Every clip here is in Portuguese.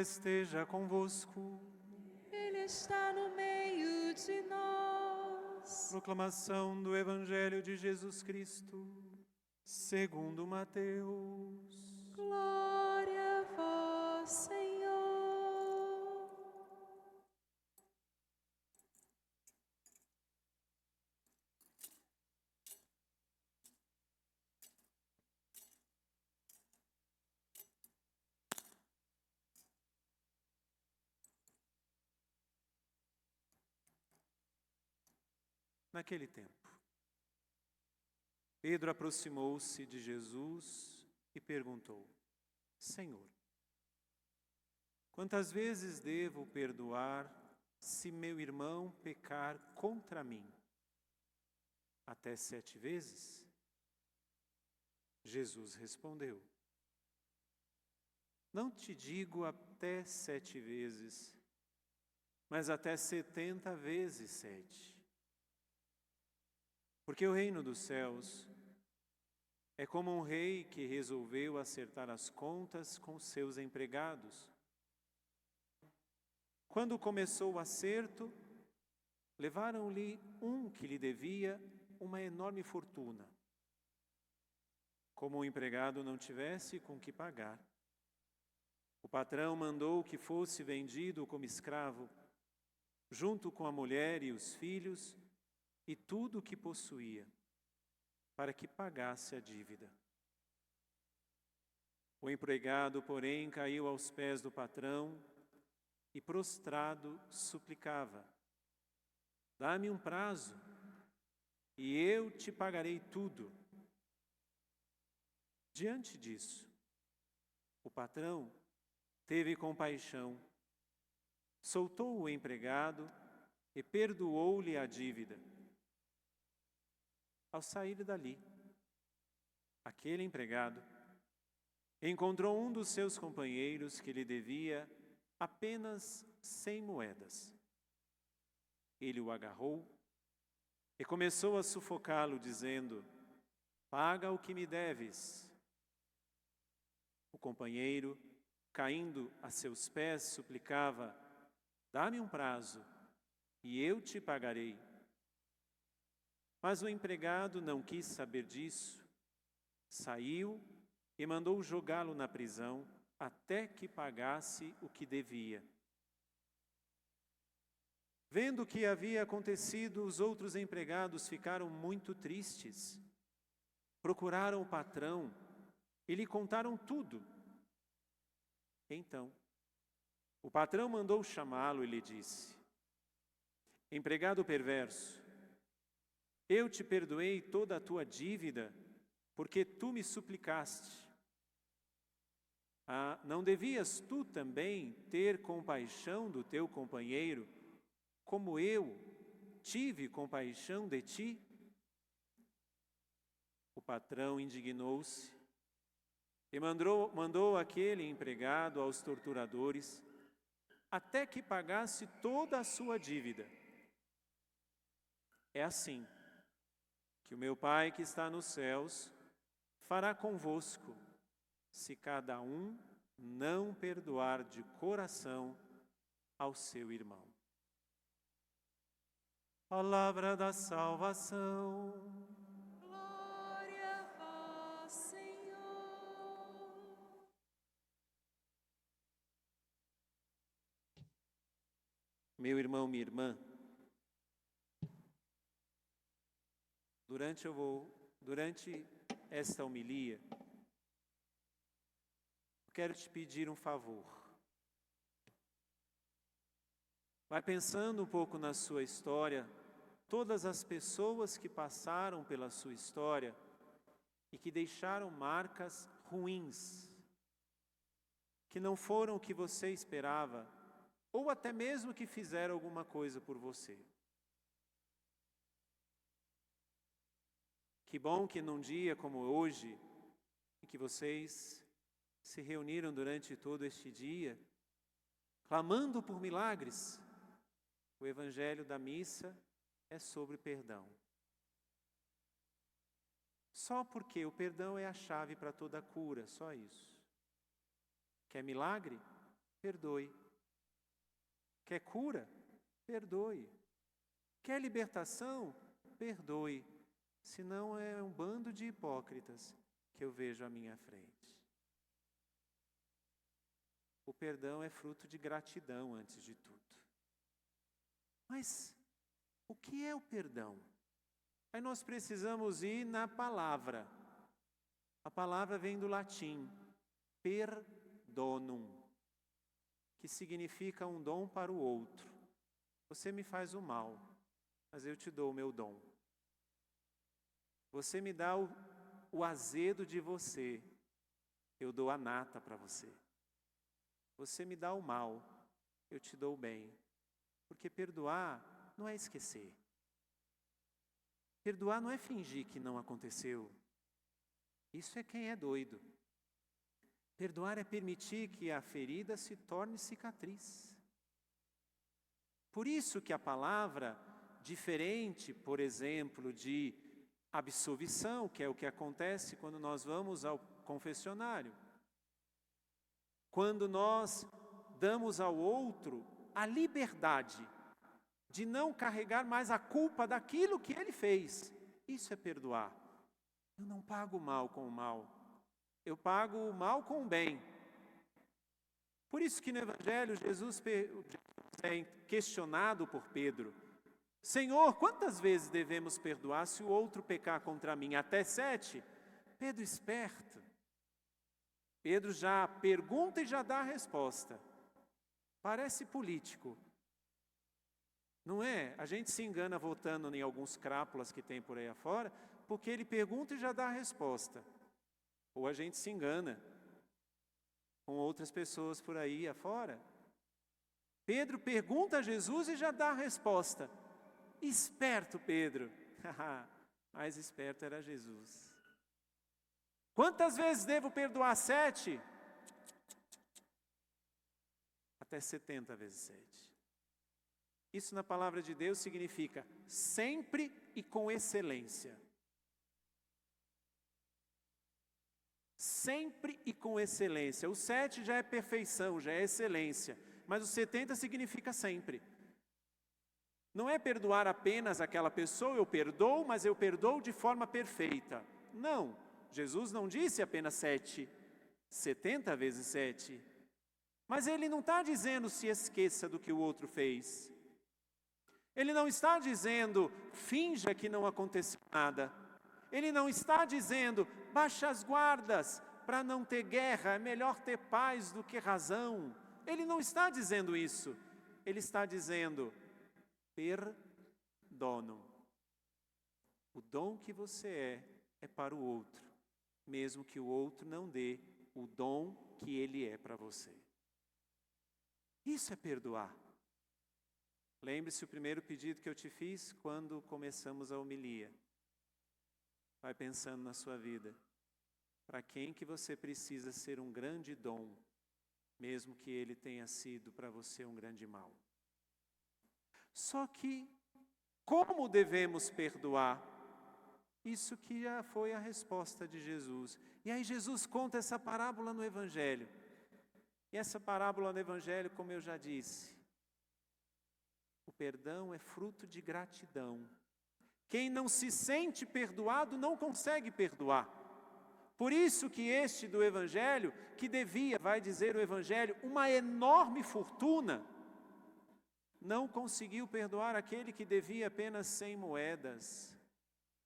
esteja convosco. Ele está no meio de nós. Proclamação do Evangelho de Jesus Cristo, segundo Mateus. Glória a vós, Senhor. Naquele tempo, Pedro aproximou-se de Jesus e perguntou: Senhor, quantas vezes devo perdoar se meu irmão pecar contra mim? Até 7 vezes? Jesus respondeu: Não te digo até 7 vezes, mas até 70 vezes 7. Porque o reino dos céus é como um rei que resolveu acertar as contas com seus empregados. Quando começou o acerto, levaram-lhe um que lhe devia uma enorme fortuna. Como o empregado não tivesse com que pagar, o patrão mandou que fosse vendido como escravo, junto com a mulher e os filhos, e tudo o que possuía, para que pagasse a dívida. O empregado, porém, caiu aos pés do patrão e, prostrado, suplicava: Dá-me um prazo, e eu te pagarei tudo. Diante disso, o patrão teve compaixão, soltou o empregado e perdoou-lhe a dívida. Ao sair dali, aquele empregado encontrou um dos seus companheiros que lhe devia apenas 100 moedas. Ele o agarrou e começou a sufocá-lo, dizendo: Paga o que me deves. O companheiro, caindo a seus pés, suplicava: Dá-me um prazo, e eu te pagarei. Mas o empregado não quis saber disso, saiu e mandou jogá-lo na prisão até que pagasse o que devia. Vendo o que havia acontecido, os outros empregados ficaram muito tristes. Procuraram o patrão e lhe contaram tudo. Então, o patrão mandou chamá-lo e lhe disse: Empregado perverso, eu te perdoei toda a tua dívida, porque tu me suplicaste. Não devias tu também ter compaixão do teu companheiro, como eu tive compaixão de ti? O patrão indignou-se e mandou aquele empregado aos torturadores, até que pagasse toda a sua dívida. É assim que o meu Pai que está nos céus fará convosco, se cada um não perdoar de coração ao seu irmão. Palavra da salvação. Glória a vós, Senhor. Meu irmão, minha irmã, durante esta homilia, eu quero te pedir um favor. Vai pensando um pouco na sua história, todas as pessoas que passaram pela sua história e que deixaram marcas ruins, que não foram o que você esperava, ou até mesmo que fizeram alguma coisa por você. Que bom que num dia como hoje, em que vocês se reuniram durante todo este dia, clamando por milagres, o Evangelho da missa é sobre perdão. Só porque o perdão é a chave para toda cura, só isso. Quer milagre? Perdoe. Quer cura? Perdoe. Quer libertação? Perdoe. Senão é um bando de hipócritas que eu vejo à minha frente. O perdão é fruto de gratidão antes de tudo. Mas o que é o perdão? Aí nós precisamos ir na palavra. A palavra vem do latim, perdonum, que significa um dom para o outro. Você me faz o mal, mas eu te dou o meu dom. Você me dá o azedo de você, eu dou a nata para você. Você me dá o mal, eu te dou o bem. Porque perdoar não é esquecer. Perdoar não é fingir que não aconteceu. Isso é quem é doido. Perdoar é permitir que a ferida se torne cicatriz. Por isso que a palavra, diferente, por exemplo, de absolvição, que é o que acontece quando nós vamos ao confessionário, quando nós damos ao outro a liberdade de não carregar mais a culpa daquilo que ele fez. Isso é perdoar. Eu não pago o mal com o mal. Eu pago o mal com o bem. Por isso que no Evangelho Jesus é questionado por Pedro. Senhor, quantas vezes devemos perdoar se o outro pecar contra mim? Até 7? Pedro esperto. Pedro já pergunta e já dá a resposta. Parece político. Não é? A gente se engana votando em alguns crápulas que tem por aí afora, porque ele pergunta e já dá a resposta. Ou a gente se engana com outras pessoas por aí afora. Pedro pergunta a Jesus e já dá a resposta. Esperto Pedro. Mais esperto era Jesus. Quantas vezes devo perdoar? 7? Até 70 vezes 7. Isso na palavra de Deus significa sempre e com excelência. Sempre e com excelência. O 7 já é perfeição, já é excelência. Mas o 70 significa sempre. Não é perdoar apenas aquela pessoa, eu perdoo, mas eu perdoo de forma perfeita. Não, Jesus não disse apenas 7, 70 vezes 7. Mas ele não está dizendo se esqueça do que o outro fez. Ele não está dizendo finja que não aconteceu nada. Ele não está dizendo baixa as guardas para não ter guerra, é melhor ter paz do que razão. Ele não está dizendo isso. Ele está dizendo perdono. O dom que você é para o outro, mesmo que o outro não dê o dom que ele é para você. Isso é perdoar. Lembre-se o primeiro pedido que eu te fiz quando começamos a homilia. Vai pensando na sua vida. Para quem que você precisa ser um grande dom, mesmo que ele tenha sido para você um grande mal. Só que, como devemos perdoar? Isso que já foi a resposta de Jesus. E aí Jesus conta essa parábola no Evangelho. E essa parábola no Evangelho, como eu já disse, o perdão é fruto de gratidão. Quem não se sente perdoado não consegue perdoar. Por isso que este do Evangelho, que devia, vai dizer o Evangelho, uma enorme fortuna, não conseguiu perdoar aquele que devia apenas 100 moedas.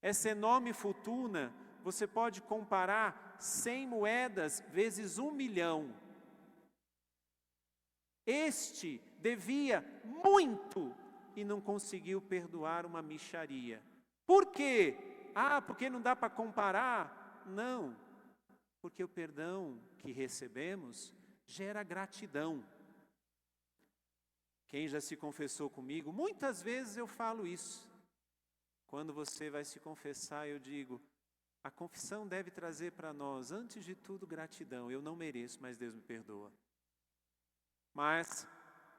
Essa enorme fortuna, você pode comparar 100 moedas vezes 1 milhão. Este devia muito e não conseguiu perdoar uma mixaria. Por quê? Porque não dá para comparar? Não, porque o perdão que recebemos gera gratidão. Quem já se confessou comigo, muitas vezes eu falo isso. Quando você vai se confessar, eu digo, a confissão deve trazer para nós, antes de tudo, gratidão. Eu não mereço, mas Deus me perdoa. Mas,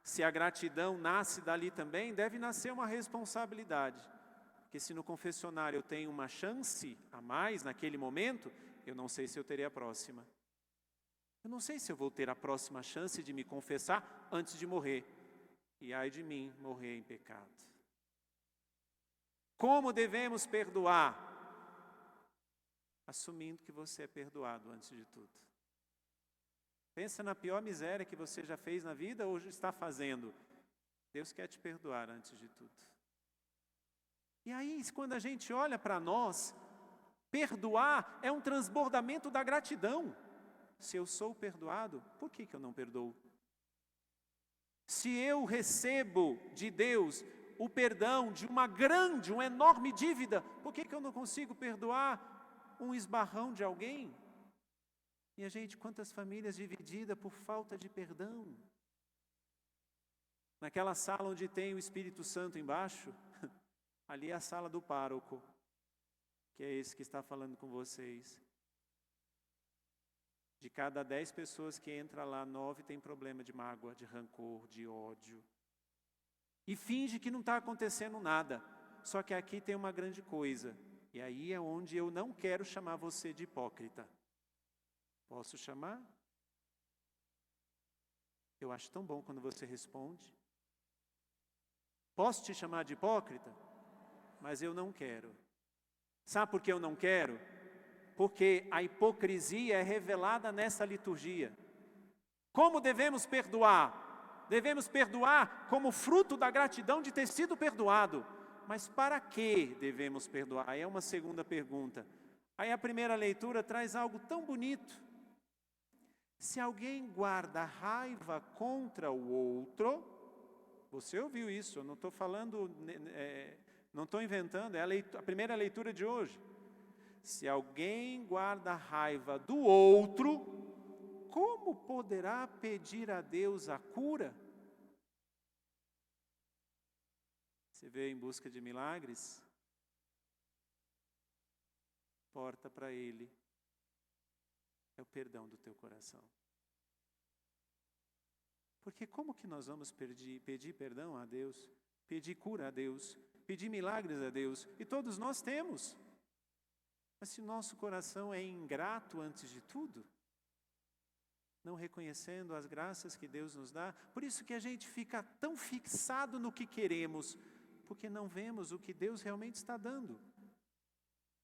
se a gratidão nasce dali também, deve nascer uma responsabilidade. Porque se no confessionário eu tenho uma chance a mais naquele momento, eu não sei se eu terei a próxima. Eu não sei se eu vou ter a próxima chance de me confessar antes de morrer. E ai de mim morrer em pecado. Como devemos perdoar? Assumindo que você é perdoado antes de tudo. Pensa na pior miséria que você já fez na vida ou está fazendo. Deus quer te perdoar antes de tudo. E aí, quando a gente olha para nós, perdoar é um transbordamento da gratidão. Se eu sou perdoado, por que eu não perdoo? Se eu recebo de Deus o perdão de uma enorme dívida, por que eu não consigo perdoar um esbarrão de alguém? E a gente, quantas famílias divididas por falta de perdão? Naquela sala onde tem o Espírito Santo embaixo, ali é a sala do pároco, que é esse que está falando com vocês. De cada 10 pessoas que entram lá, 9 têm problema de mágoa, de rancor, de ódio. E finge que não está acontecendo nada. Só que aqui tem uma grande coisa. E aí é onde eu não quero chamar você de hipócrita. Posso chamar? Eu acho tão bom quando você responde. Posso te chamar de hipócrita? Mas eu não quero. Sabe por que eu não quero? Porque a hipocrisia é revelada nessa liturgia. Como devemos perdoar? Devemos perdoar como fruto da gratidão de ter sido perdoado. Mas para que devemos perdoar? Aí é uma segunda pergunta. Aí a primeira leitura traz algo tão bonito. Se alguém guarda raiva contra o outro, você ouviu isso, eu não estou falando, não estou inventando, é a primeira leitura de hoje. Se alguém guarda raiva do outro, como poderá pedir a Deus a cura? Você veio em busca de milagres? Porta para Ele é o perdão do teu coração. Porque como que nós vamos pedir perdão a Deus, pedir cura a Deus, pedir milagres a Deus? E todos nós temos. Mas se nosso coração é ingrato antes de tudo, não reconhecendo as graças que Deus nos dá, por isso que a gente fica tão fixado no que queremos, porque não vemos o que Deus realmente está dando.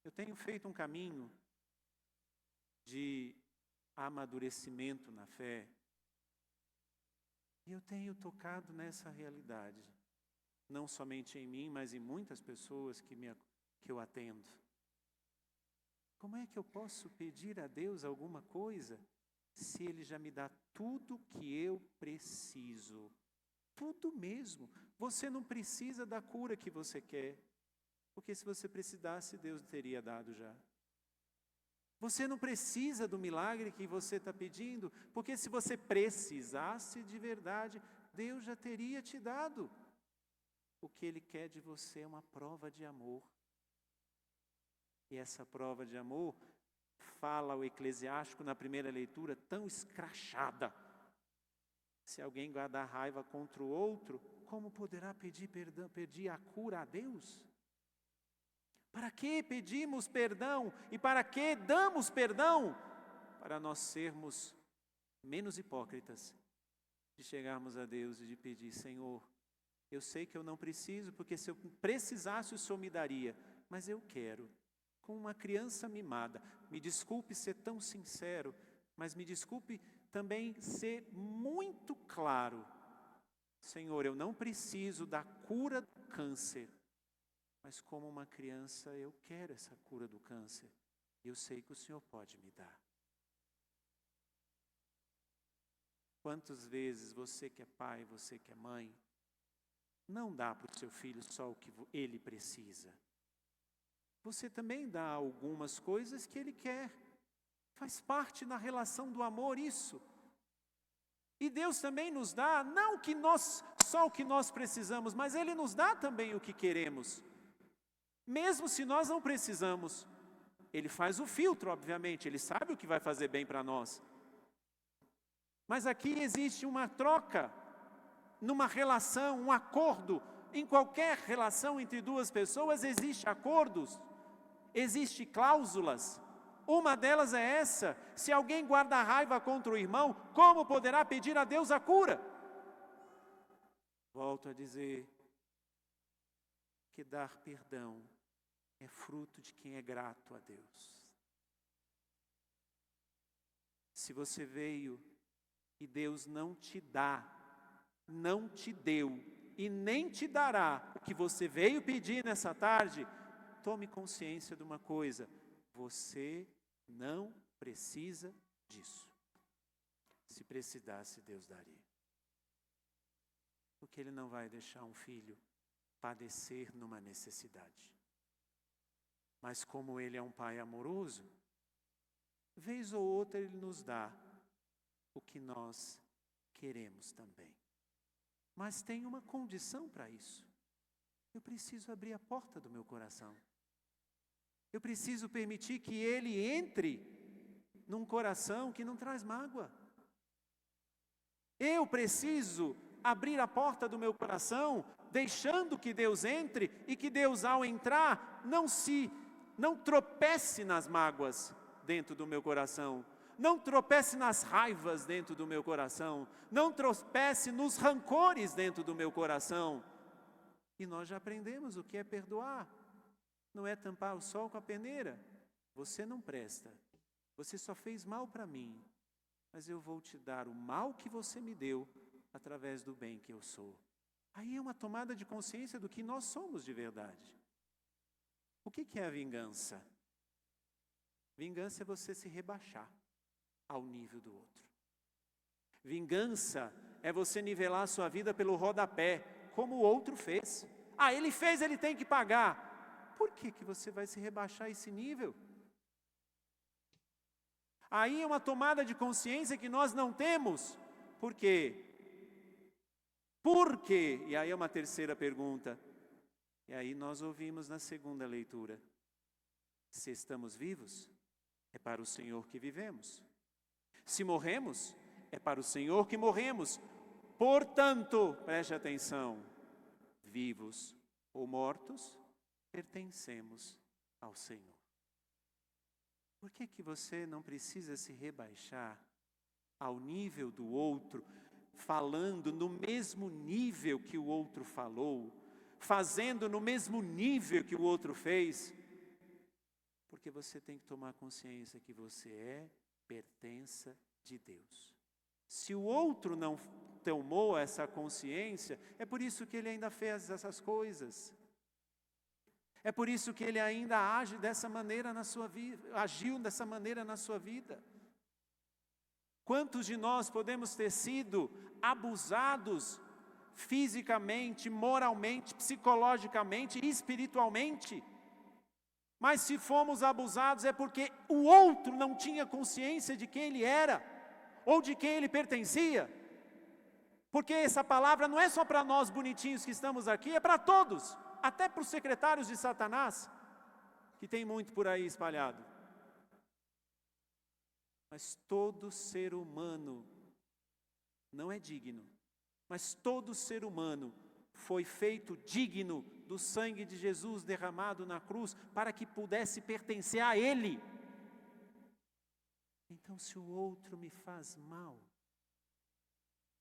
Eu tenho feito um caminho de amadurecimento na fé, e eu tenho tocado nessa realidade, não somente em mim, mas em muitas pessoas que eu atendo. Como é que eu posso pedir a Deus alguma coisa se Ele já me dá tudo que eu preciso? Tudo mesmo. Você não precisa da cura que você quer, porque se você precisasse, Deus teria dado já. Você não precisa do milagre que você está pedindo, porque se você precisasse de verdade, Deus já teria te dado. O que Ele quer de você é uma prova de amor. E essa prova de amor, fala o Eclesiástico na primeira leitura, tão escrachada. Se alguém guardar raiva contra o outro, como poderá pedir perdão, pedir a cura a Deus? Para que pedimos perdão e para que damos perdão? Para nós sermos menos hipócritas, de chegarmos a Deus e de pedir: Senhor, eu sei que eu não preciso, porque se eu precisasse o Senhor me daria, mas eu quero, como uma criança mimada. Me desculpe ser tão sincero, mas me desculpe também ser muito claro. Senhor, eu não preciso da cura do câncer, mas como uma criança eu quero essa cura do câncer. Eu sei que o Senhor pode me dar. Quantas vezes você que é pai, você que é mãe, não dá para o seu filho só o que ele precisa. Você também dá algumas coisas que ele quer. Faz parte da relação do amor isso. E Deus também nos dá, não que só o que nós precisamos, mas Ele nos dá também o que queremos. Mesmo se nós não precisamos. Ele faz o filtro, obviamente, Ele sabe o que vai fazer bem para nós. Mas aqui existe uma troca, numa relação, um acordo. Em qualquer relação entre duas pessoas, existem acordos, existem cláusulas. Uma delas é essa: se alguém guarda raiva contra o irmão, como poderá pedir a Deus a cura? Volto a dizer que dar perdão é fruto de quem é grato a Deus. Se você veio e Deus não te dá, não te deu e nem te dará o que você veio pedir nessa tarde, tome consciência de uma coisa: você não precisa disso. Se precisasse, Deus daria. Porque Ele não vai deixar um filho padecer numa necessidade. Mas como Ele é um Pai amoroso, vez ou outra Ele nos dá o que nós queremos também. Mas tem uma condição para isso. Eu preciso abrir a porta do meu coração. Eu preciso permitir que Ele entre num coração que não traz mágoa. Eu preciso abrir a porta do meu coração, deixando que Deus entre e que Deus, ao entrar, não tropece nas mágoas dentro do meu coração, não tropece nas raivas dentro do meu coração, não tropece nos rancores dentro do meu coração. E nós já aprendemos o que é perdoar. Não é tampar o sol com a peneira. Você não presta. Você só fez mal para mim. Mas eu vou te dar o mal que você me deu através do bem que eu sou. Aí é uma tomada de consciência do que nós somos de verdade. O que é a vingança? Vingança é você se rebaixar ao nível do outro. Vingança é você nivelar a sua vida pelo rodapé, como o outro fez. Ele fez, ele tem que pagar. Por que você vai se rebaixar a esse nível? Aí é uma tomada de consciência que nós não temos. Por quê? Por quê? E aí é uma terceira pergunta. E aí nós ouvimos na segunda leitura. Se estamos vivos, é para o Senhor que vivemos. Se morremos, é para o Senhor que morremos. Portanto, preste atenção, vivos ou mortos, pertencemos ao Senhor. Por que você não precisa se rebaixar ao nível do outro, falando no mesmo nível que o outro falou, fazendo no mesmo nível que o outro fez? Porque você tem que tomar consciência que você é pertença de Deus. Se o outro não tomou essa consciência, é por isso que ele ainda fez essas coisas. É por isso que ele ainda age dessa maneira na sua vida, agiu dessa maneira na sua vida. Quantos de nós podemos ter sido abusados fisicamente, moralmente, psicologicamente e espiritualmente? Mas se fomos abusados é porque o outro não tinha consciência de quem ele era, ou de quem ele pertencia. Porque essa palavra não é só para nós bonitinhos que estamos aqui, é para todos. Até para os secretários de Satanás, que tem muito por aí espalhado. Mas todo ser humano não é digno, mas todo ser humano foi feito digno do sangue de Jesus derramado na cruz para que pudesse pertencer a Ele. Então, se o outro me faz mal,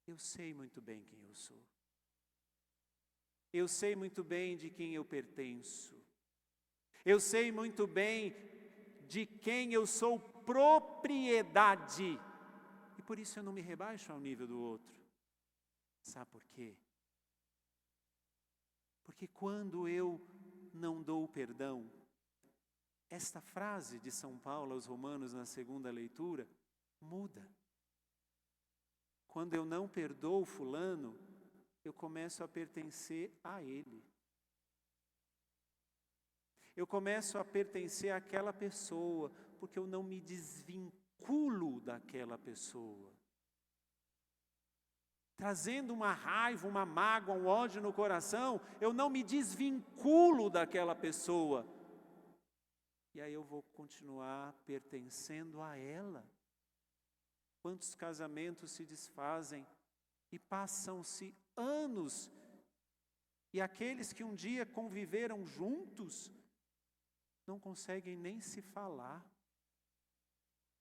eu sei muito bem quem eu sou. Eu sei muito bem de quem eu pertenço. Eu sei muito bem de quem eu sou propriedade. E por isso eu não me rebaixo ao nível do outro. Sabe por quê? Porque quando eu não dou o perdão, esta frase de São Paulo aos Romanos na segunda leitura muda. Quando eu não perdoo fulano, eu começo a pertencer a ele. Eu começo a pertencer àquela pessoa, porque eu não me desvinculo daquela pessoa. Trazendo uma raiva, uma mágoa, um ódio no coração, eu não me desvinculo daquela pessoa. E aí eu vou continuar pertencendo a ela. Quantos casamentos se desfazem e passam-se anos, e aqueles que um dia conviveram juntos, não conseguem nem se falar.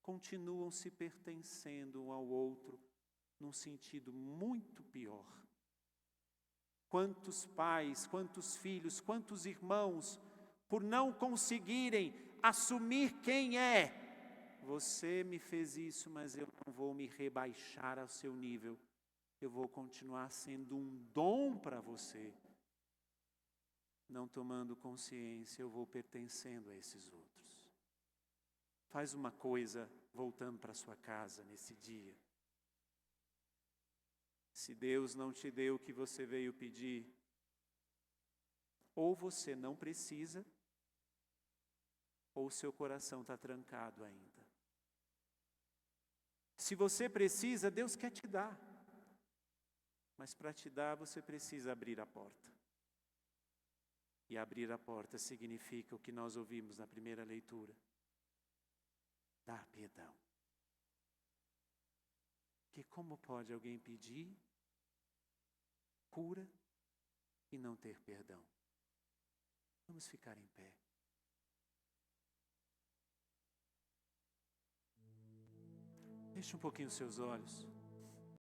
continuam se pertencendo um ao outro num sentido muito pior. Quantos pais, quantos filhos, quantos irmãos, por não conseguirem assumir quem é, você me fez isso, mas eu não vou me rebaixar ao seu nível. Eu vou continuar sendo um dom para você. Não tomando consciência, eu vou pertencendo a esses outros. Faz uma coisa voltando para sua casa nesse dia. Se Deus não te deu o que você veio pedir, ou você não precisa, ou seu coração está trancado ainda. Se você precisa, Deus quer te dar. Mas para te dar, você precisa abrir a porta. E abrir a porta significa o que nós ouvimos na primeira leitura. Dar perdão. Que como pode alguém pedir cura e não ter perdão? Vamos ficar em pé. Feche um pouquinho os seus olhos.